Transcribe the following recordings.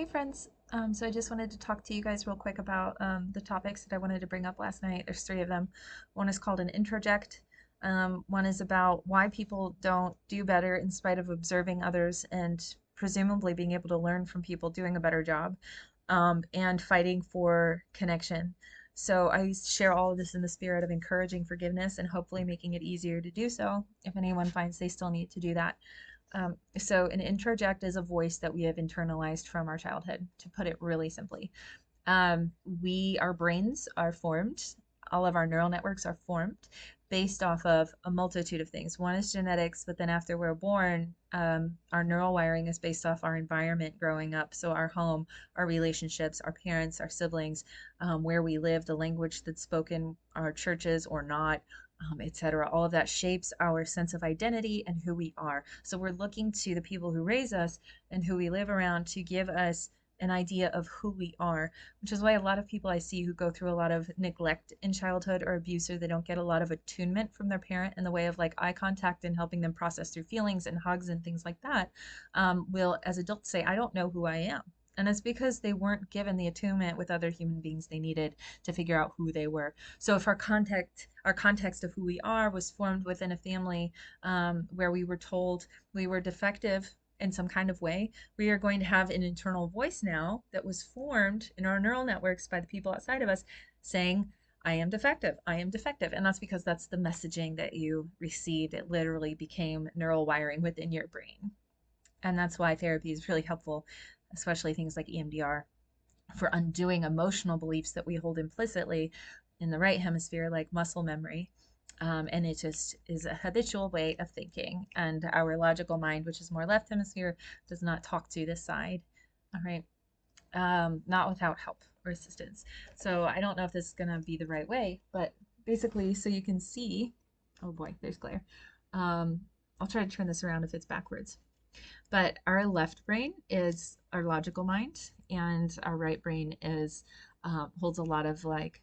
Hey friends, so I just wanted to talk to you guys real quick about the topics that I wanted to bring up last night. There's three of them. One is called an introject. One is about why people don't do better in spite of observing others and presumably being able to learn from people doing a better job, and fighting for connection. So I share all of this in the spirit of encouraging forgiveness and hopefully making it easier to do so if anyone finds they still need to do that. So an introject is a voice that we have internalized from our childhood, to put it really simply. Our brains are formed, all of our neural networks are formed based off of a multitude of things. One is genetics, but then after we're born, our neural wiring is based off our environment growing up. So our home, our relationships, our parents, our siblings, where we live, the language that's spoken, our churches or not, etc. All of that shapes our sense of identity and who we are. So we're looking to the people who raise us and who we live around to give us an idea of who we are, which is why a lot of people I see who go through a lot of neglect in childhood or abuse, or they don't get a lot of attunement from their parent in the way of like eye contact and helping them process through feelings and hugs and things like that, will as adults say, I don't know who I am. And it's because they weren't given the attunement with other human beings they needed to figure out who they were. So if our context of who we are was formed within a family, where we were told we were defective in some kind of way, we are going to have an internal voice now that was formed in our neural networks by the people outside of us saying, I am defective. I am defective. And that's because that's the messaging that you received. It literally became neural wiring within your brain. And that's why therapy is really helpful, especially things like EMDR, for undoing emotional beliefs that we hold implicitly in the right hemisphere, like muscle memory. And it just is a habitual way of thinking. And our logical mind, which is more left hemisphere, does not talk to this side. All right. Not without help or assistance. So I don't know if this is going to be the right way, but basically, so you can see, oh boy, there's glare. Um, I'll try to turn this around if it's backwards. But our left brain is our logical mind, and our right brain is holds a lot of like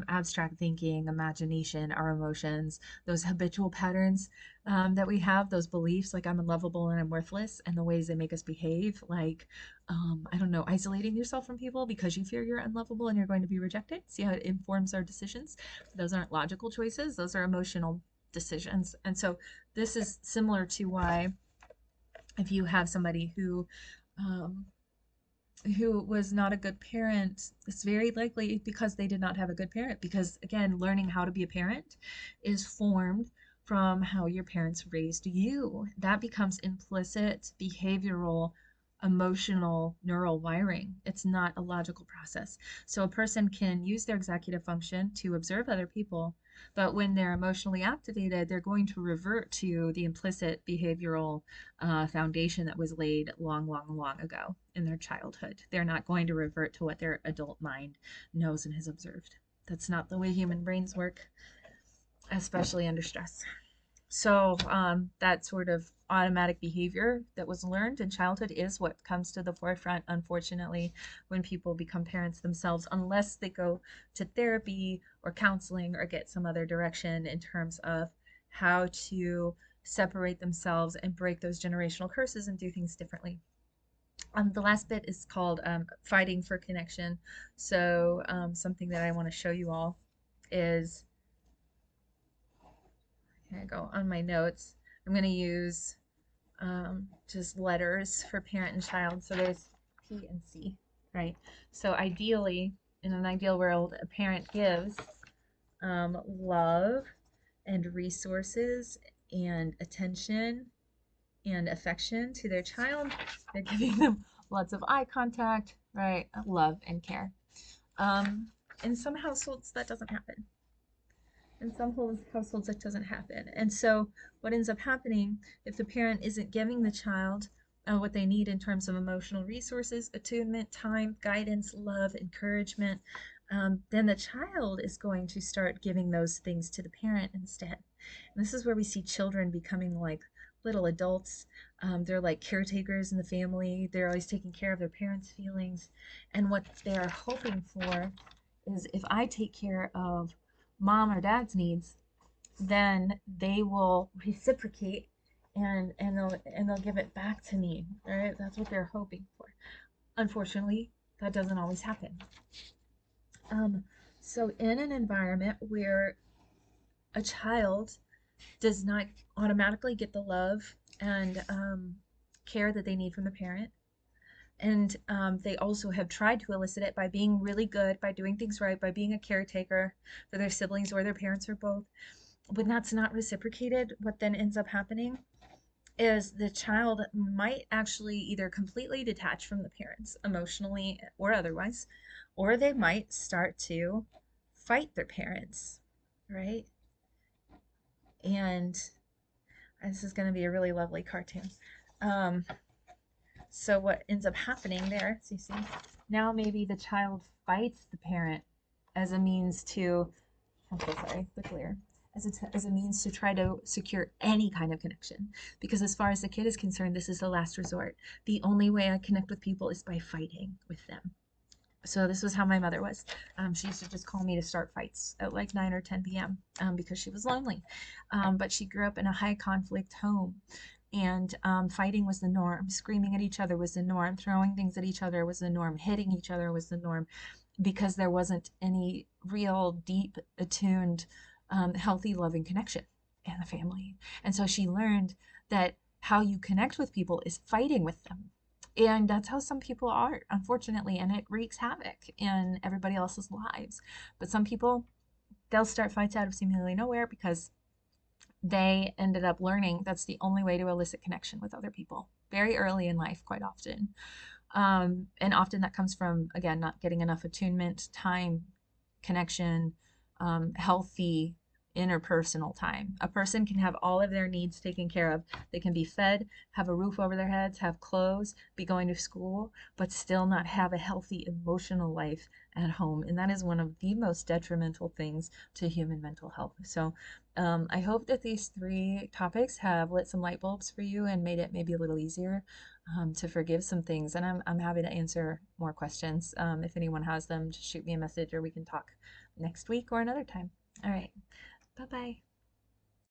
abstract thinking, imagination, our emotions, those habitual patterns that we have, those beliefs like I'm unlovable and I'm worthless, and the ways they make us behave, like I don't know, isolating yourself from people because you fear you're unlovable and you're going to be rejected. See how it informs our decisions? Those aren't logical choices; those are emotional decisions. And so this is similar to why if you have somebody um, who was not a good parent, it's very likely because they did not have a good parent. Because again, learning how to be a parent is formed from how your parents raised you. That becomes implicit behavioral, emotional, neural wiring. It's not a logical process. So a person can use their executive function to observe other people, but when they're emotionally activated, they're going to revert to the implicit behavioral foundation that was laid long, long, long ago in their childhood. They're not going to revert to what their adult mind knows and has observed. That's not the way human brains work, especially under stress. So that sort of automatic behavior that was learned in childhood is what comes to the forefront, unfortunately, when people become parents themselves, unless they go to therapy or counseling or get some other direction in terms of how to separate themselves and break those generational curses and do things differently. The last bit is called fighting for connection. So something that I want to show you all is, here I go, on my notes. I'm going to use just letters for parent and child. So there's P and C, right? So ideally, in an ideal world, a parent gives love and resources and attention and affection to their child. They're giving them lots of eye contact, right? Love and care. Um, in some households, that doesn't happen. In some households, that doesn't happen. And so, what ends up happening if the parent isn't giving the child what they need in terms of emotional resources, attunement, time, guidance, love, encouragement, then the child is going to start giving those things to the parent instead. And this is where we see children becoming like little adults. They're like caretakers in the family. They're always taking care of their parents' feelings. And what they're hoping for is if I take care of mom or dad's needs, then they will reciprocate and they'll give it back to me. Right? That's what they're hoping for. Unfortunately, that doesn't always happen. Um, so, in an environment where a child does not automatically get the love and care that they need from the parent, and they also have tried to elicit it by being really good, by doing things right, by being a caretaker for their siblings or their parents or both, when that's not reciprocated, what then ends up happening is the child might actually either completely detach from the parents emotionally or otherwise, or they might start to fight their parents, right? And this is going to be a really lovely cartoon. Um, so what ends up happening there, so you see, now maybe the child fights the parent as a means to, I'm so sorry, the glare, as a means to try to secure any kind of connection. Because as far as the kid is concerned, this is the last resort. The only way I connect with people is by fighting with them. So this was how my mother was. She used to just call me to start fights at like 9 or 10 p.m. Because she was lonely. But she grew up in a high conflict home. And fighting was the norm. Screaming at each other was the norm. Throwing things at each other was the norm. Hitting each other was the norm because there wasn't any real deep, attuned, healthy, loving connection in the family. And so she learned that how you connect with people is fighting with them. And that's how some people are, unfortunately, and it wreaks havoc in everybody else's lives. But some people, they'll start fights out of seemingly nowhere because they ended up learning that's the only way to elicit connection with other people very early in life, quite often. And often that comes from, again, not getting enough attunement, time, connection, healthy interpersonal time. A person can have all of their needs taken care of. They can be fed, have a roof over their heads, have clothes, be going to school, but still not have a healthy emotional life at home. And that is one of the most detrimental things to human mental health. So I hope that these three topics have lit some light bulbs for you and made it maybe a little easier to forgive some things. And I'm happy to answer more questions. If anyone has them, just shoot me a message or we can talk next week or another time. All right. Bye bye.